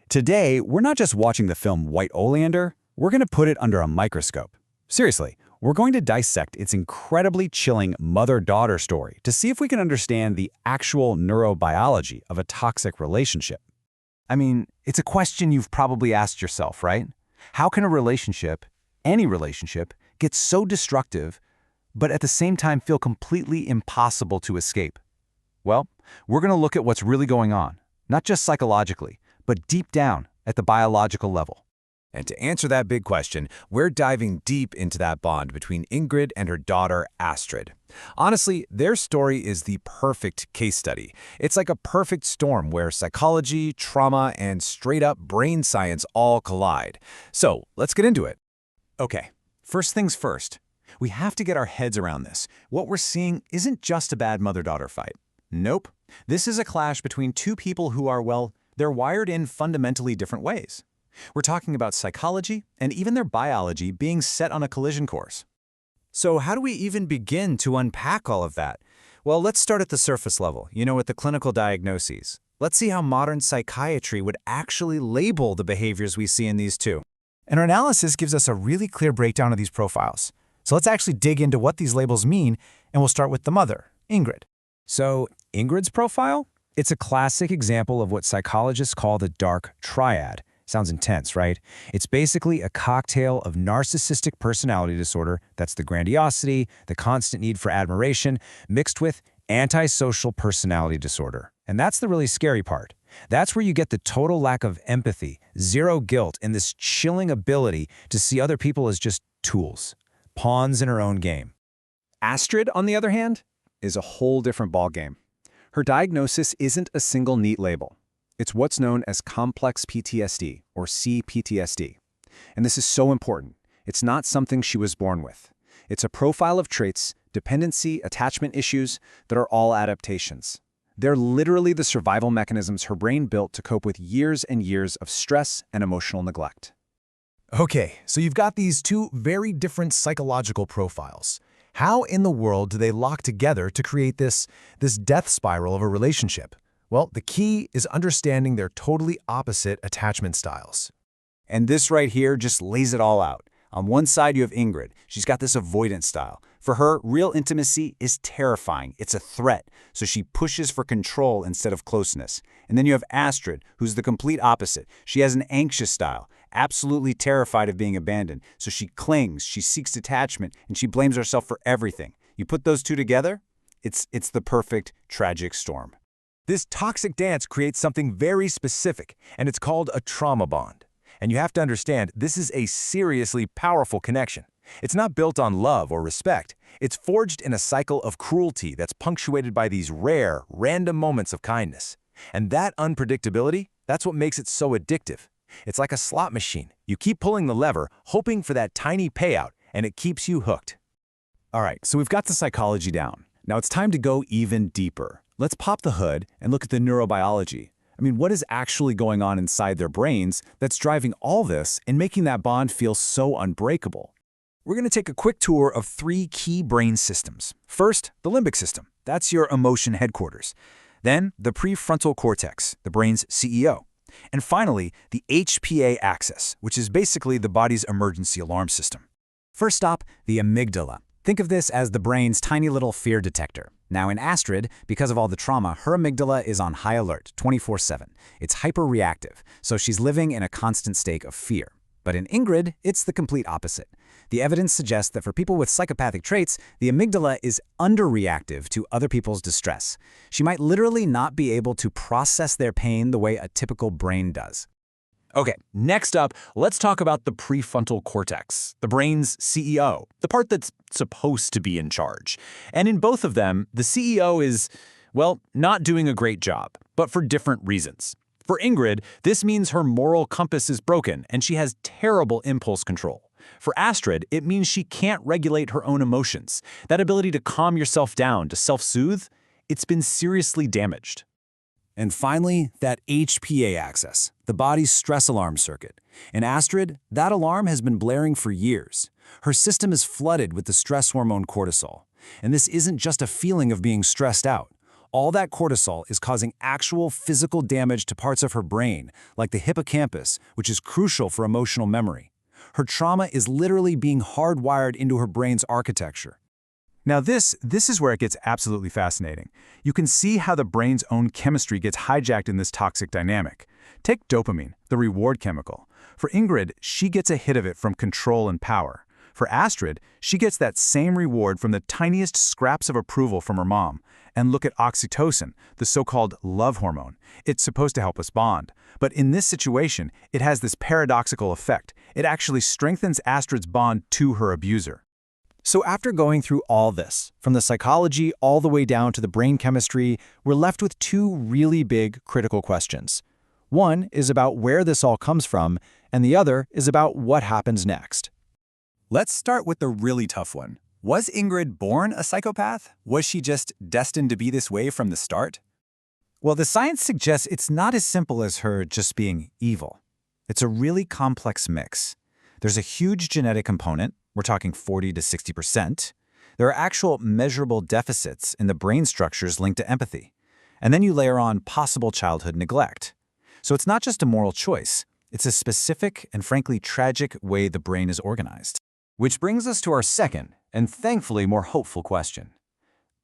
Today, we're not just watching the film White Oleander, we're going to put it under a microscope. Seriously, we're going to dissect its incredibly chilling mother-daughter story to see if we can understand the actual neurobiology of a toxic relationship. I mean, it's a question you've probably asked yourself, right? How can a relationship, any relationship, get so destructive, but at the same time feel completely impossible to escape? Well, we're going to look at what's really going on, not just psychologically, but deep down at the biological level. And to answer that big question, we're diving deep into that bond between Ingrid and her daughter, Astrid. Honestly, their story is the perfect case study. It's like a perfect storm where psychology, trauma, and straight-up brain science all collide. So, let's get into it. Okay, first things first. We have to get our heads around this. What we're seeing isn't just a bad mother-daughter fight. Nope. This is a clash between two people who are, well, they're wired in fundamentally different ways. We're talking about psychology and even their biology being set on a collision course. So how do we even begin to unpack all of that? Well, let's start at the surface level, with the clinical diagnoses. Let's see how modern psychiatry would actually label the behaviors we see in these two. And our analysis gives us a really clear breakdown of these profiles. So let's actually dig into what these labels mean, and we'll start with the mother, Ingrid. So, Ingrid's profile? It's a classic example of what psychologists call the dark triad. Sounds intense, right? It's basically a cocktail of narcissistic personality disorder, that's the grandiosity, the constant need for admiration, mixed with antisocial personality disorder. And that's the really scary part. That's where you get the total lack of empathy, zero guilt, and this chilling ability to see other people as just tools, pawns in her own game. Astrid, on the other hand, is a whole different ballgame. Her diagnosis isn't a single neat label. It's what's known as complex PTSD, or CPTSD. And this is so important. It's not something she was born with. It's a profile of traits, dependency, attachment issues that are all adaptations. They're literally the survival mechanisms her brain built to cope with years and years of stress and emotional neglect. Okay, so you've got these two very different psychological profiles. How in the world do they lock together to create this death spiral of a relationship? Well, the key is understanding their totally opposite attachment styles. And this right here just lays it all out. On one side, you have Ingrid. She's got this avoidance style. For her, real intimacy is terrifying. It's a threat, so she pushes for control instead of closeness. And then you have Astrid, who's the complete opposite. She has an anxious style, absolutely terrified of being abandoned. So she clings, she seeks attachment, and she blames herself for everything. You put those two together, it's the perfect tragic storm. This toxic dance creates something very specific, and it's called a trauma bond. And you have to understand, this is a seriously powerful connection. It's not built on love or respect. It's forged in a cycle of cruelty that's punctuated by these rare, random moments of kindness. And that unpredictability, that's what makes it so addictive. It's like a slot machine. You keep pulling the lever, hoping for that tiny payout, and it keeps you hooked. All right, so we've got the psychology down. Now it's time to go even deeper. Let's pop the hood and look at the neurobiology. I mean, what is actually going on inside their brains that's driving all this and making that bond feel so unbreakable? We're going to take a quick tour of three key brain systems. First, the limbic system. That's your emotion headquarters. Then, the prefrontal cortex, the brain's CEO. And finally, the HPA axis, which is basically the body's emergency alarm system. First stop, the amygdala. Think of this as the brain's tiny little fear detector. Now in Astrid, because of all the trauma, her amygdala is on high alert 24/7. It's hyperreactive, so she's living in a constant state of fear. But in Ingrid, it's the complete opposite. The evidence suggests that for people with psychopathic traits, the amygdala is underreactive to other people's distress. She might literally not be able to process their pain the way a typical brain does. Okay, next up, let's talk about the prefrontal cortex, the brain's CEO, the part that's supposed to be in charge. And in both of them, the CEO is, well, not doing a great job, but for different reasons. For Ingrid, this means her moral compass is broken and she has terrible impulse control. For Astrid, it means she can't regulate her own emotions. That ability to calm yourself down, to self-soothe, it's been seriously damaged. And finally, that HPA axis, the body's stress alarm circuit. In Astrid, that alarm has been blaring for years. Her system is flooded with the stress hormone cortisol. And this isn't just a feeling of being stressed out. All that cortisol is causing actual physical damage to parts of her brain, like the hippocampus, which is crucial for emotional memory. Her trauma is literally being hardwired into her brain's architecture. Now this is where it gets absolutely fascinating. You can see how the brain's own chemistry gets hijacked in this toxic dynamic. Take dopamine, the reward chemical. For Ingrid, she gets a hit of it from control and power. For Astrid, she gets that same reward from the tiniest scraps of approval from her mom. And look at oxytocin, the so-called love hormone. It's supposed to help us bond. But in this situation, it has this paradoxical effect. It actually strengthens Astrid's bond to her abuser. So after going through all this, from the psychology all the way down to the brain chemistry, we're left with two really big critical questions. One is about where this all comes from, and the other is about what happens next. Let's start with the really tough one. Was Ingrid born a psychopath? Was she just destined to be this way from the start? Well, the science suggests it's not as simple as her just being evil. It's a really complex mix. There's a huge genetic component. We're talking 40 to 60%. There are actual measurable deficits in the brain structures linked to empathy. And then you layer on possible childhood neglect. So it's not just a moral choice. It's a specific and frankly tragic way the brain is organized. Which brings us to our second, and thankfully more hopeful question.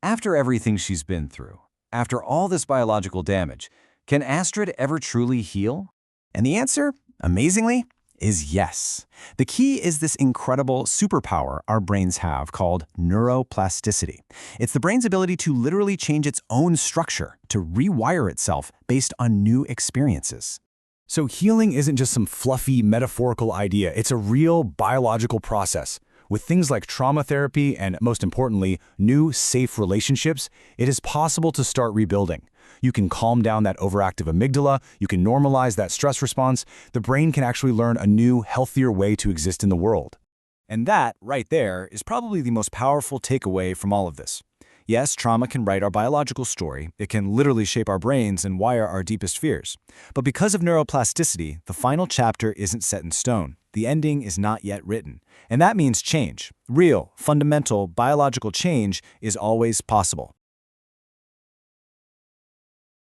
After everything she's been through, after all this biological damage, can Astrid ever truly heal? And the answer, amazingly, is yes. The key is this incredible superpower our brains have called neuroplasticity. It's the brain's ability to literally change its own structure, to rewire itself based on new experiences. So healing isn't just some fluffy metaphorical idea, it's a real biological process. With things like trauma therapy and, most importantly, new, safe relationships, it is possible to start rebuilding. You can calm down that overactive amygdala, you can normalize that stress response, the brain can actually learn a new, healthier way to exist in the world. And that, right there, is probably the most powerful takeaway from all of this. Yes, trauma can write our biological story. It can literally shape our brains and wire our deepest fears. But because of neuroplasticity, the final chapter isn't set in stone. The ending is not yet written. And that means change. Real, fundamental, biological change is always possible.